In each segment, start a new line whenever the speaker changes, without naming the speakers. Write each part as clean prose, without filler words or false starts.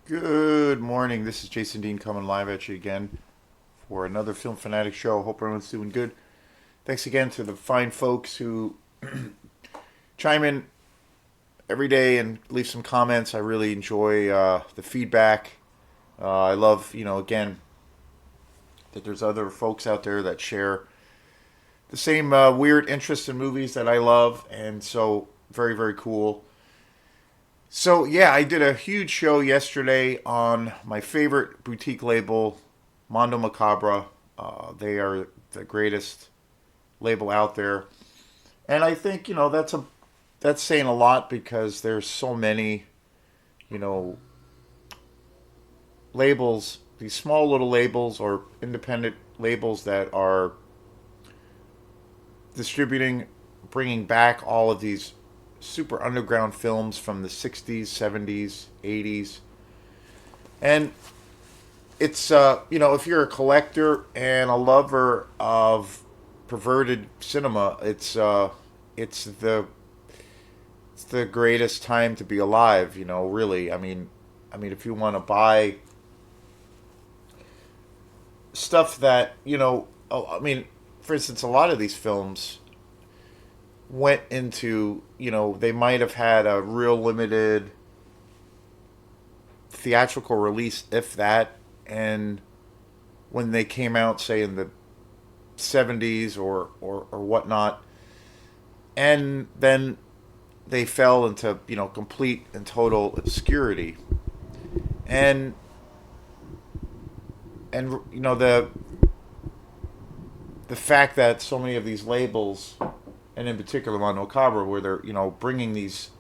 Good morning. This is Jason Dean coming live at you again for another Film Fanatic show. Hope everyone's doing good. Thanks again to the fine folks who chime in every day and leave some comments. I really enjoy the feedback. I love, again, that there's other folks out there that share the same weird interest in movies that I love. And so, very, very cool. So, yeah, I did a huge show yesterday on my favorite boutique label, Mondo Macabra. They are the greatest label out there, and I think that's saying a lot because there's so many you know labels, these small little labels or independent labels that are distributing, bringing back all of these super underground films from the 60s, 70s, 80s, and it's if you're a collector and a lover of perverted cinema, it's the greatest time to be alive. Really. I mean, if you want to buy stuff that I mean, for instance, a lot of these films went into they might have had a real limited theatrical release, if that, and when they came out, say in the 70s or whatnot, and then they fell into complete and total obscurity, and the fact that so many of these labels, and in particular Mondo Cabra, where they're bringing these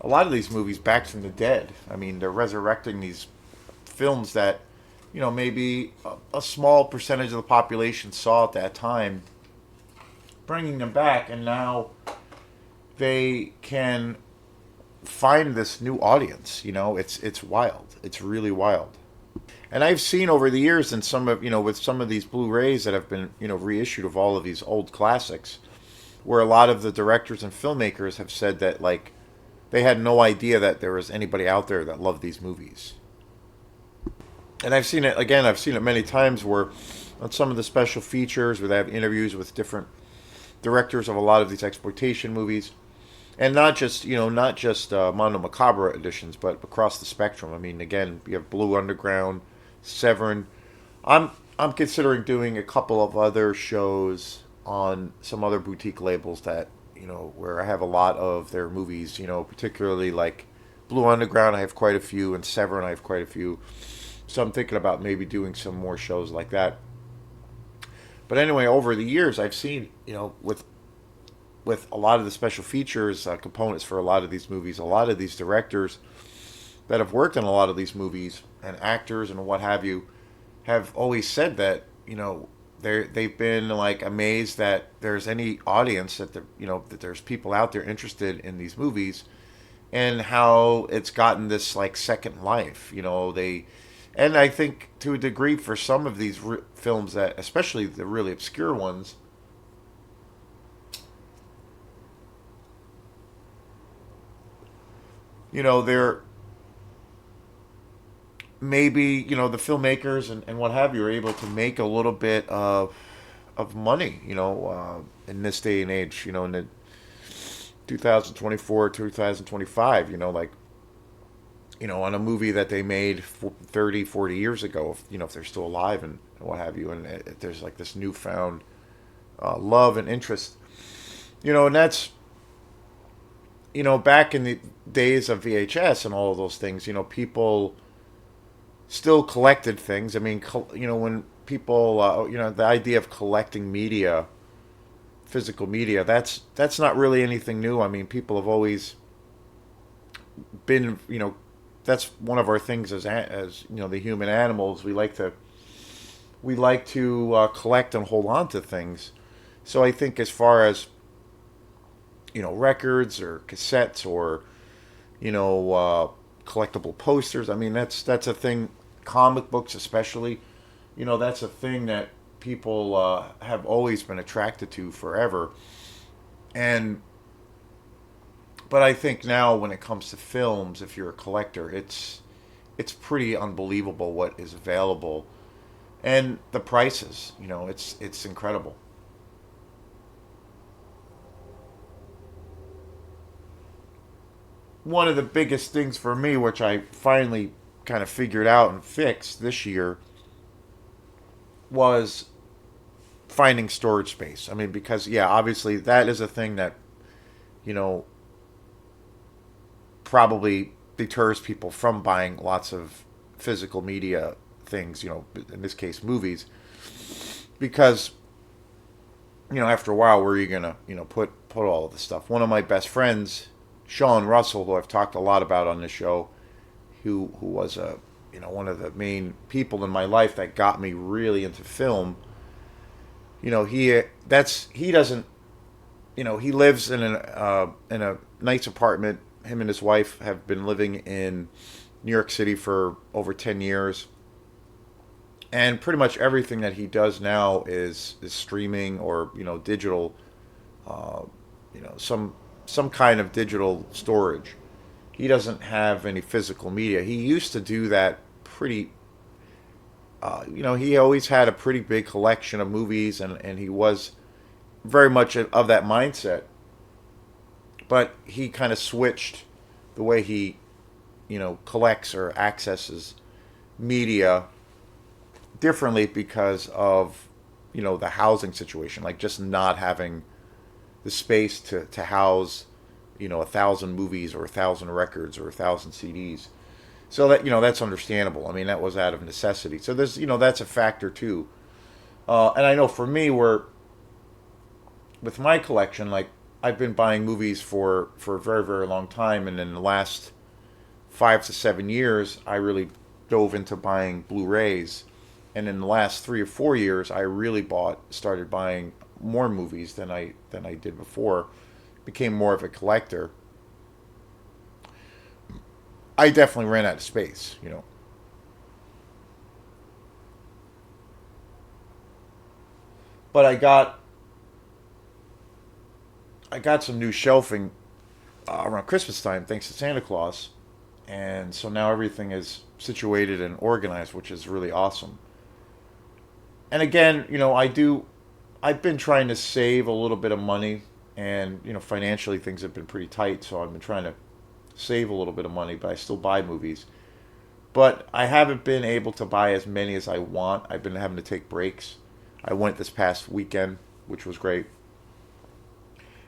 a lot of these movies back from the dead. I mean, they're resurrecting these films that maybe a small percentage of the population saw at that time, bringing them back, and now they can find this new audience. It's wild. It's really wild. And I've seen over the years, in some of with some of these Blu-rays that have been reissued of all of these old classics, where a lot of the directors and filmmakers have said that they had no idea that there was anybody out there that loved these movies. And I've seen it again. I've seen it many times where on some of the special features where they have interviews with different directors of a lot of these exploitation movies, and not just Mondo Macabra editions, but across the spectrum. I mean, again, you have Blue Underground, Severin. I'm considering doing a couple of other shows on some other boutique labels that where I have a lot of their movies. Particularly like Blue Underground, I have quite a few, and Severin, I have quite a few. So I'm thinking about maybe doing some more shows like that. But anyway, over the years, I've seen with a lot of the special features components for a lot of these movies, a lot of these directors that have worked in a lot of these movies and actors and what have you have always said that they've been like amazed that there's any audience that there's people out there interested in these movies, and how it's gotten this like second life. They and I think to a degree for some of these films, that especially the really obscure ones, they're maybe the filmmakers and what have you are able to make a little bit of money, in this day and age, in the 2024, 2025, on a movie that they made 30, 40 years ago, if they're still alive and what have you, and there's like this newfound love and interest, and that's back in the days of VHS and all of those things, people still collected things. I mean, when people, the idea of collecting media, physical media, that's not really anything new. I mean, people have always been, that's one of our things as the human animals. We like to collect and hold on to things. So I think as far as records or cassettes or collectible posters. I mean, that's a thing. Comic books, especially, that's a thing that people have always been attracted to forever. And but I think now when it comes to films, if you're a collector, it's pretty unbelievable what is available, and the prices. It's incredible. One of the biggest things for me, which I finally kind of figured out and fixed this year, was finding storage space. I mean, because yeah, obviously that is a thing that you know probably deters people from buying lots of physical media things. In this case, movies, because after a while, where are you gonna put all of this stuff? One of my best friends, Sean Russell, who I've talked a lot about on this show, who was a one of the main people in my life that got me really into film. He doesn't he lives in a nice apartment. Him and his wife have been living in New York City for over 10 years, and pretty much everything that he does now is streaming or digital, uh, some kind of digital storage. He doesn't have any physical media. He used to do that pretty. He always had a pretty big collection of movies, and he was very much of that mindset. But he kind of switched the way he, collects or accesses media differently because of, the housing situation, like just not having the space to house, 1,000 movies or 1,000 records or 1,000 CDs. So that that's understandable. I mean, that was out of necessity. So there's that's a factor too. And I know for me, where with my collection, like I've been buying movies for a very very long time, and in the last 5 to 7 years, I really dove into buying Blu-rays, and in the last 3 or 4 years, I really started buying more movies than I did before. Became more of a collector. I definitely ran out of space. But I got some new shelving around Christmas time, thanks to Santa Claus, and so now everything is situated and organized, which is really awesome. And again, I've been trying to save a little bit of money, and financially things have been pretty tight, so I've been trying to save a little bit of money, but I still buy movies. But I haven't been able to buy as many as I want. I've been having to take breaks. I went this past weekend, which was great.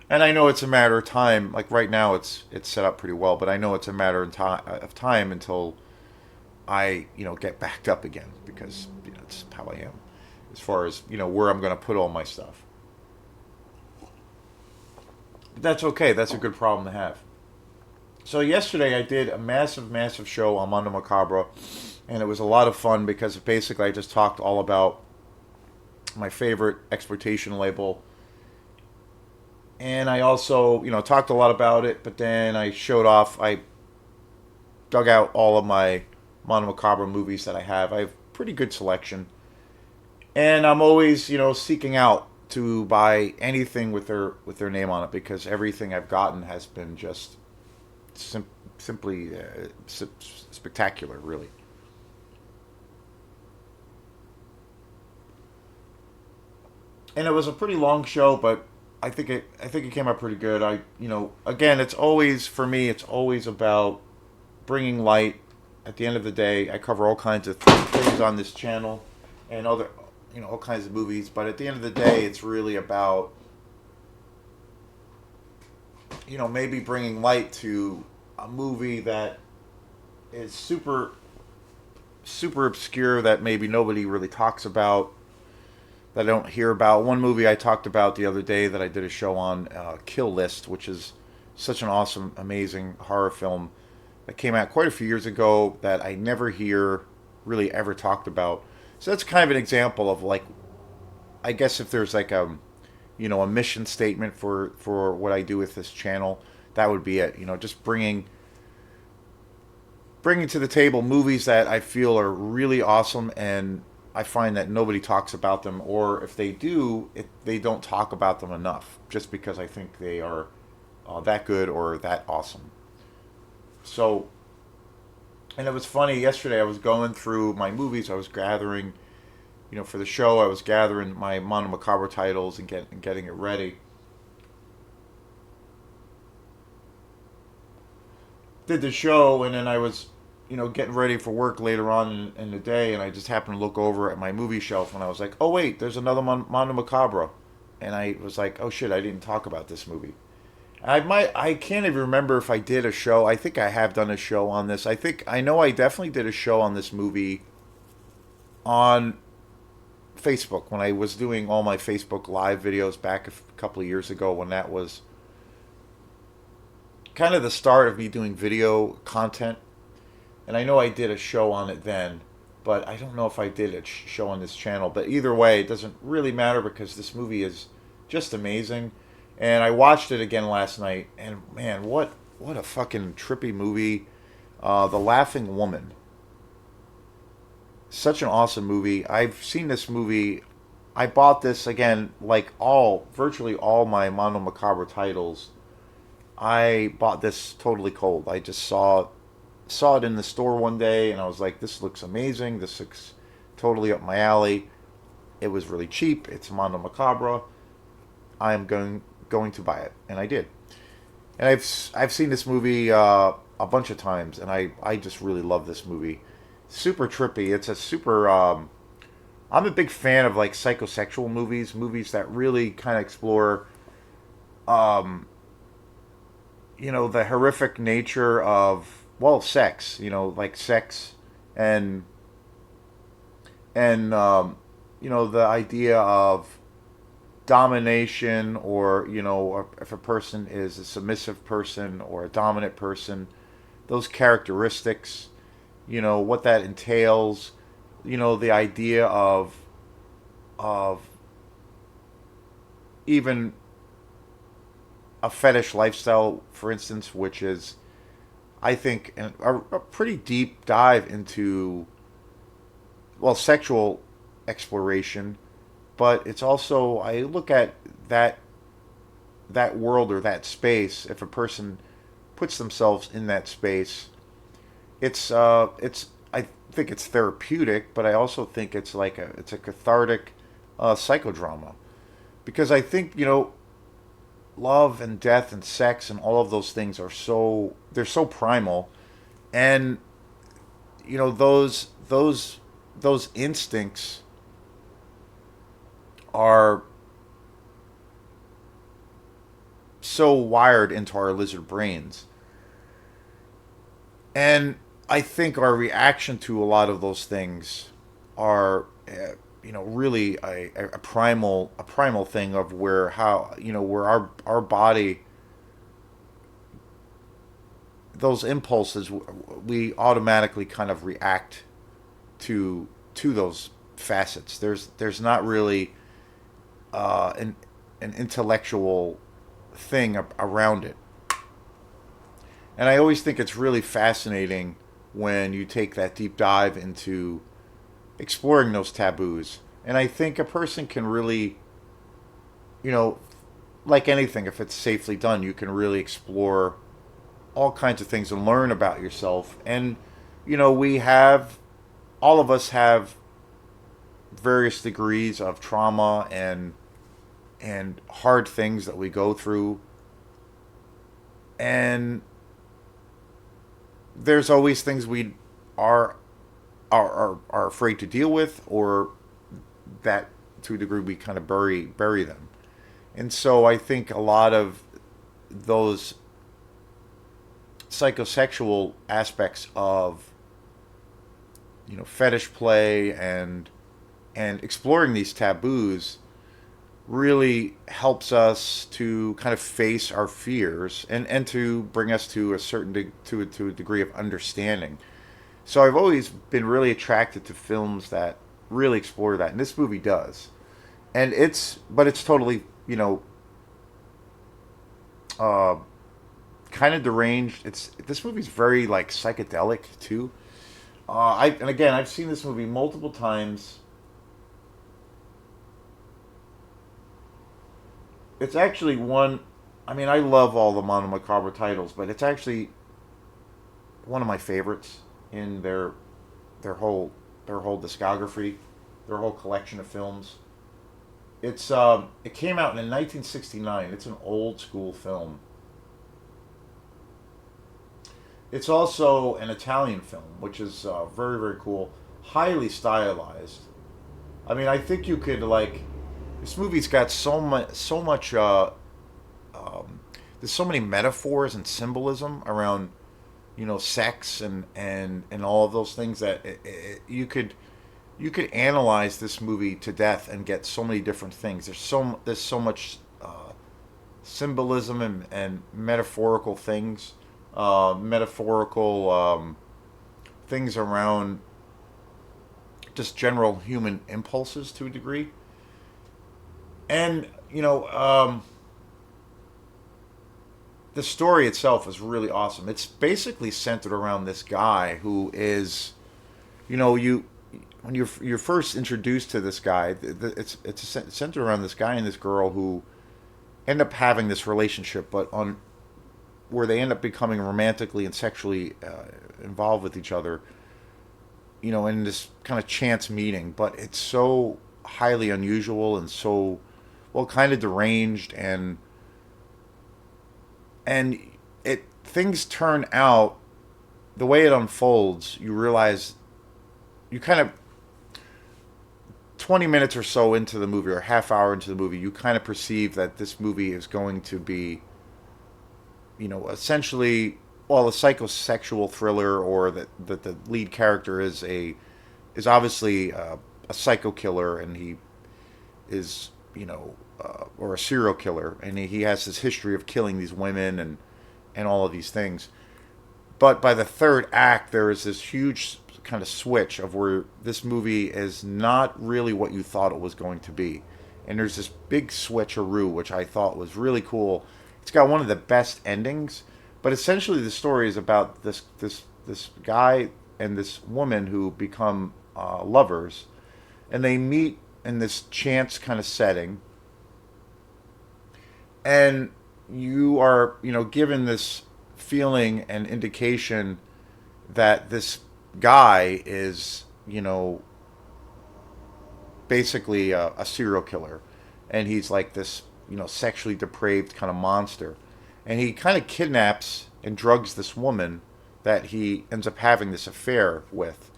And I know it's a matter of time. Like right now, it's set up pretty well, but I know it's a matter of time until I get backed up again, because it's how I am as far as where I'm going to put all my stuff. But that's okay. That's a good problem to have. So yesterday I did a massive, massive show on Mondo Macabra, and it was a lot of fun because basically I just talked all about my favorite exploitation label, and I also talked a lot about it. But then I showed off. I dug out all of my Mondo Macabra movies that I have. I have pretty good selection, and I'm always seeking out to buy anything with their name on it, because everything I've gotten has been just simply spectacular, really. And it was a pretty long show, but I think it came out pretty good. Again, it's always for me. It's always about bringing light. At the end of the day, I cover all kinds of things on this channel, and other all kinds of movies. But at the end of the day, it's really about maybe bringing light to a movie that is super super obscure, that maybe nobody really talks about, that I don't hear about. One movie I talked about the other day that I did a show on, Kill List, which is such an awesome, amazing horror film that came out quite a few years ago that I never hear really ever talked about. So that's kind of an example of, like, I guess if there's like a mission statement for what I do with this channel, that would be it. Just bringing to the table movies that I feel are really awesome, and I find that nobody talks about them, or if they do, they don't talk about them enough, just because I think they are that good or that awesome. So And it was funny. Yesterday, I was going through my movies. I was gathering, for the show. I was gathering my Mono Macabre titles and getting it ready. Did the show, and then I was, getting ready for work later on in the day, and I just happened to look over at my movie shelf, and I was like, oh wait, there's another Mono Macabre, and I was like, oh shit, I didn't talk about this movie. I can't even remember if I did a show. I think I have done a show on this. I know I definitely did a show on this movie on Facebook when I was doing all my Facebook live videos back a couple of years ago, when that was kind of the start of me doing video content. And I know I did a show on it then, but I don't know if I did a show on this channel. But either way, it doesn't really matter because this movie is just amazing. And I watched it again last night, and man, what a fucking trippy movie. The Laughing Woman. Such an awesome movie. I've seen this movie. I bought this again, like virtually all my Mono Macabre titles. I bought this totally cold. I just saw it in the store one day, and I was like, this looks amazing. This looks totally up my alley. It was really cheap. It's Mondo Macabre. I'm going to buy it, and I did. And I've seen this movie a bunch of times, and I just really love this movie. Super trippy. It's a super. I'm a big fan of like psychosexual movies that really kind of explore, um, the horrific nature of, well, sex. Like sex, and the idea of domination, or or if a person is a submissive person or a dominant person, those characteristics, what that entails, the idea of even a fetish lifestyle, for instance, which is, I think, a pretty deep dive into, well, sexual exploration. But it's also, I look at that world or that space. If a person puts themselves in that space, it's I think it's therapeutic, but I also think it's a cathartic psychodrama, because I think, love and death and sex and all of those things they're so primal, and those instincts are so wired into our lizard brains. And I think our reaction to a lot of those things are, really a primal thing of where our body, those impulses, we automatically kind of react to those facets. There's not really an intellectual thing around it. And I always think it's really fascinating when you take that deep dive into exploring those taboos. And I think a person can really, you know, like anything, if it's safely done, you can really explore all kinds of things and learn about yourself. And, all of us have various degrees of trauma and hard things that we go through. And there's always things we are are afraid to deal with, or that to a degree we kind of bury them. And so I think a lot of those psychosexual aspects of fetish play and exploring these taboos really helps us to kind of face our fears and to bring us to a to a degree of understanding. So I've always been really attracted to films that really explore that, and this movie does. And it's totally, uh, kind of deranged. This movie's very like psychedelic too. And again, I've seen this movie multiple times. It's actually one. I mean, I love all the Mono Macabre titles, but it's actually one of my favorites. in their whole their whole discography, their whole collection of films. It came out in 1969. It's an old school film. It's also an Italian film, which is very very cool, highly stylized. I mean, I think you could like this movie's got so much there's so many metaphors and symbolism around sex and all of those things that you could analyze this movie to death and get so many different things. There's so much symbolism and metaphorical things, metaphorical things around just general human impulses to a degree. And the story itself is really awesome. It's basically centered around this guy who is, you when you're first introduced to this guy, it's centered around this guy and this girl who end up having this relationship, but on where they end up becoming romantically and sexually involved with each other, in this kind of chance meeting. But it's so highly unusual and so well, kind of deranged, and it things turn out the way it unfolds. You realize you kind of 20 minutes or so into the movie or a half hour into the movie, you kind of perceive that this movie is going to be, essentially, well, a psychosexual thriller, or that the lead character is obviously a psycho killer, and he is, or a serial killer, and he has this history of killing these women and all of these things. But by the third act, there is this huge kind of switch of where this movie is not really what you thought it was going to be. And there's this big switcheroo, which I thought was really cool. It's got one of the best endings, but essentially the story is about this guy and this woman who become lovers, and they meet in this chance kind of setting, and you are given this feeling and indication that this guy is basically a serial killer, and he's like this sexually depraved kind of monster, and he kind of kidnaps and drugs this woman that he ends up having this affair with,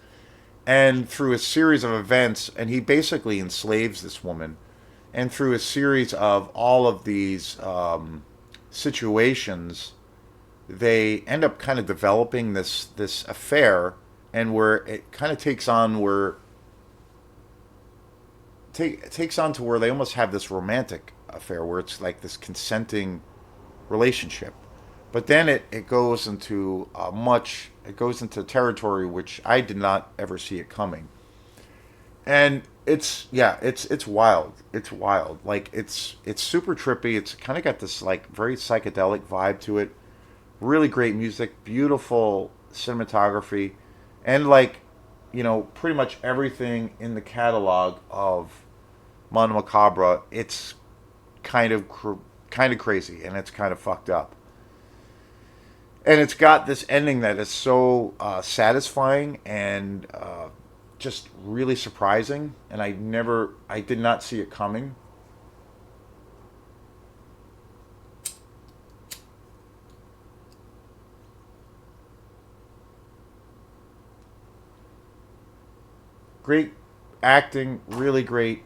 and through a series of events, and he basically enslaves this woman, and through a series of all of these situations, they end up kind of developing this affair, and where it kind of takes on to where they almost have this romantic affair where it's like this consenting relationship. But then it goes into it goes into territory which I did not ever see it coming. And it's wild. It's wild. Like it's super trippy. It's kind of got this like very psychedelic vibe to it. Really great music, beautiful cinematography, and like pretty much everything in the catalog of Mondo Macabre. It's kind of crazy, and it's kind of fucked up. And it's got this ending that is so satisfying and just really surprising, and I did not see it coming. Great acting, really great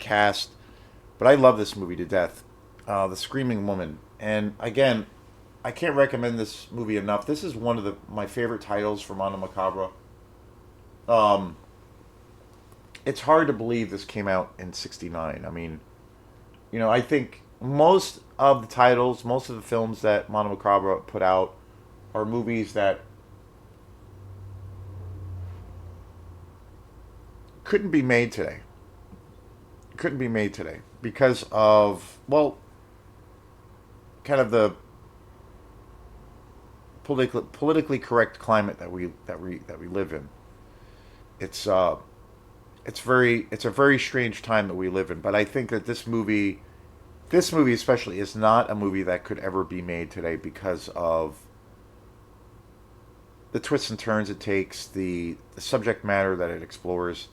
cast. But I love this movie to death. The Screaming Woman, and again, I can't recommend this movie enough. This is one of my favorite titles for Mondo Macabre. Um, it's hard to believe this came out in '69. I mean, I think most of the titles, most of the films that Mondo Macabre put out are movies that couldn't be made today. Couldn't be made today because of, well, kind of the politically correct climate that we live in. It's it's a very strange time that we live in. But I think that this movie especially, is not a movie that could ever be made today because of the twists and turns it takes, the subject matter that it explores.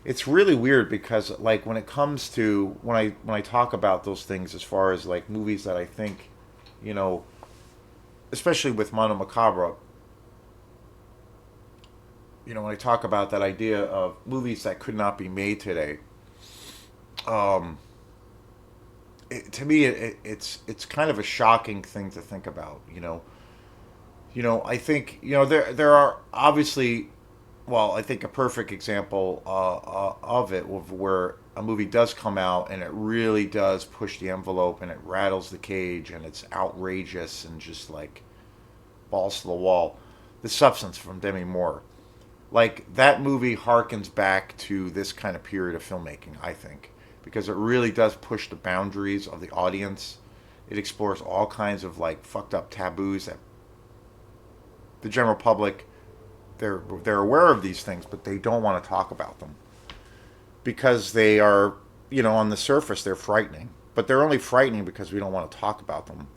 It's really weird because like when it comes to when I talk about those things as far as like movies that I think, you know, especially with Mono Macabre, when I talk about that idea of movies that could not be made today, um, to me it's kind of a shocking thing to think about. I think there are obviously, well, I think a perfect example of it of where a movie does come out and it really does push the envelope and it rattles the cage and it's outrageous and just like balls to the wall. The Substance from Demi Moore, like that movie harkens back to this kind of period of filmmaking, I think, because it really does push the boundaries of the audience. It explores all kinds of like fucked up taboos that the general public, they're aware of these things, but they don't want to talk about them because they are, on the surface they're frightening, but they're only frightening because we don't want to talk about them.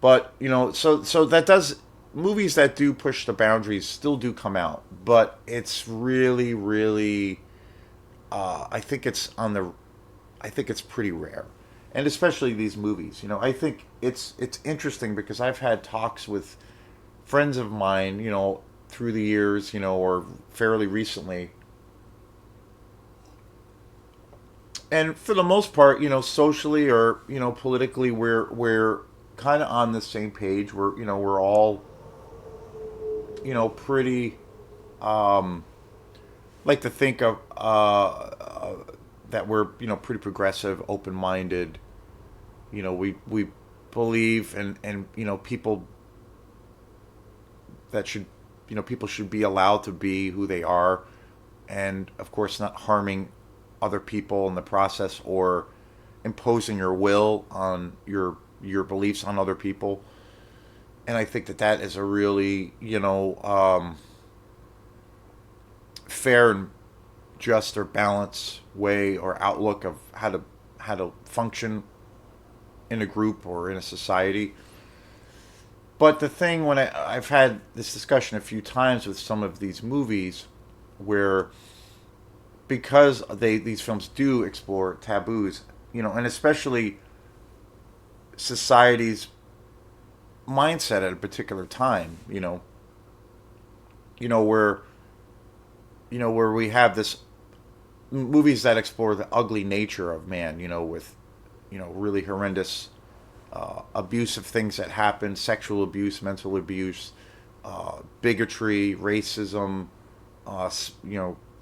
But so that does, movies that do push the boundaries still do come out, but it's really, really, I think it's on the, I think it's pretty rare, and especially these movies. I think it's interesting because I've had talks with friends of mine, through the years, or fairly recently, and for the most part, socially or politically, we're kind of on the same page. We're all pretty, like to think of that we're pretty progressive, open minded. We believe and people that should people should be allowed to be who they are, and of course not harming other people in the process or imposing your will on your beliefs on other people. And I think that that is a really fair and just or balanced way or outlook of how to function in a group or in a society. But the thing when I've had this discussion a few times with some of these movies, where because these films do explore taboos, and especially society's mindset at a particular time, where where we have this movies that explore the ugly nature of man, with really horrendous abusive things that happen, sexual abuse, mental abuse, bigotry, racism,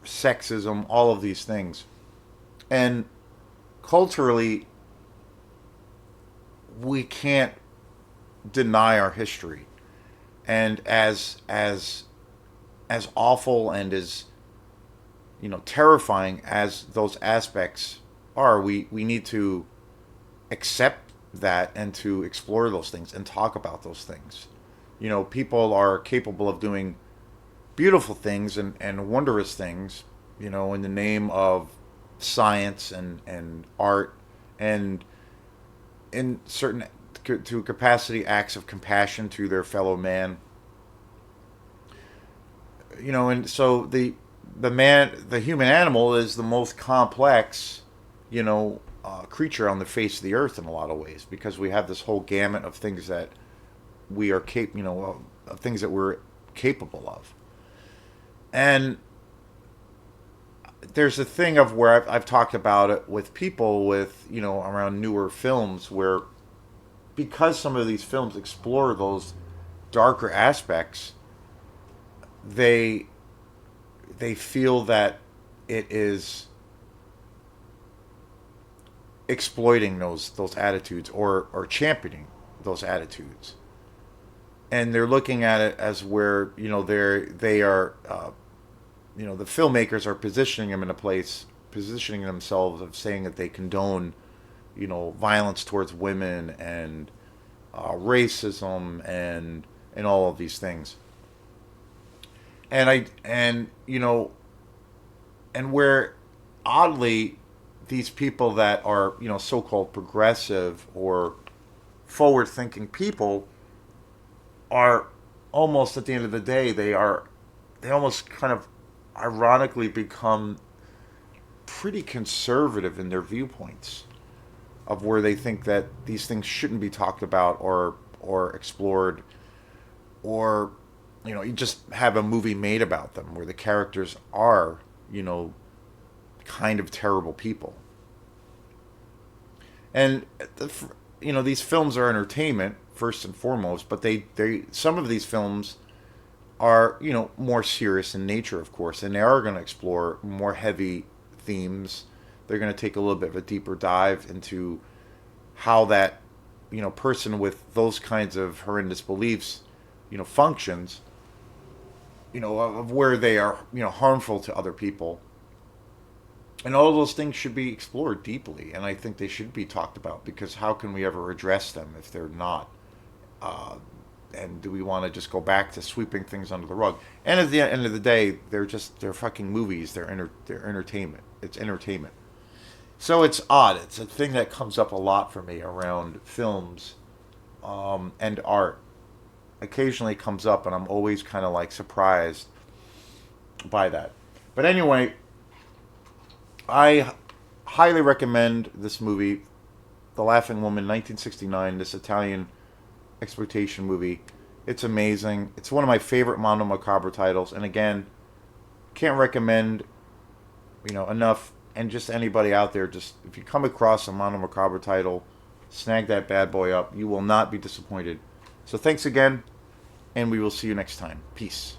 sexism, all of these things. And culturally, we can't deny our history. And as awful and as terrifying as those aspects are, we need to accept that and to explore those things and talk about those things. People are capable of doing beautiful things and wondrous things, in the name of science and art, and in certain to capacity acts of compassion to their fellow man. And so the human animal is the most complex, creature on the face of the earth in a lot of ways, because we have this whole gamut of things that we are of things that we're capable of. And there's a thing of where I've talked about it with people with around newer films, where because some of these films explore those darker aspects, they they feel that it is exploiting those attitudes, or championing those attitudes, and they're looking at it as where they are the filmmakers are positioning them in a place, positioning themselves of saying that they condone violence towards women and racism and all of these things. And and where oddly these people that are so-called progressive or forward-thinking people are almost at the end of the day, they almost kind of ironically become pretty conservative in their viewpoints of where they think that these things shouldn't be talked about or explored, or you just have a movie made about them where the characters are kind of terrible people. And these films are entertainment first and foremost, but they some of these films are more serious in nature, of course, and they are going to explore more heavy themes. They're going to take a little bit of a deeper dive into how that person with those kinds of horrendous beliefs functions, of where they are harmful to other people. And all of those things should be explored deeply, and I think they should be talked about, because how can we ever address them if they're not? Uh, and do we want to just go back to sweeping things under the rug? And at the end of the day, they're fucking movies. They're entertainment. It's entertainment. So it's odd. It's a thing that comes up a lot for me around films, and art. Occasionally it comes up, and I'm always kind of like surprised by that. But anyway, I highly recommend this movie, The Laughing Woman, 1969. This Italian exploitation movie. It's amazing. It's one of my favorite Mondo Macabre titles, and again, can't recommend enough. And just anybody out there, just if you come across a Mondo Macabre title, snag that bad boy up. You will not be disappointed. So thanks again, and we will see you next time. Peace.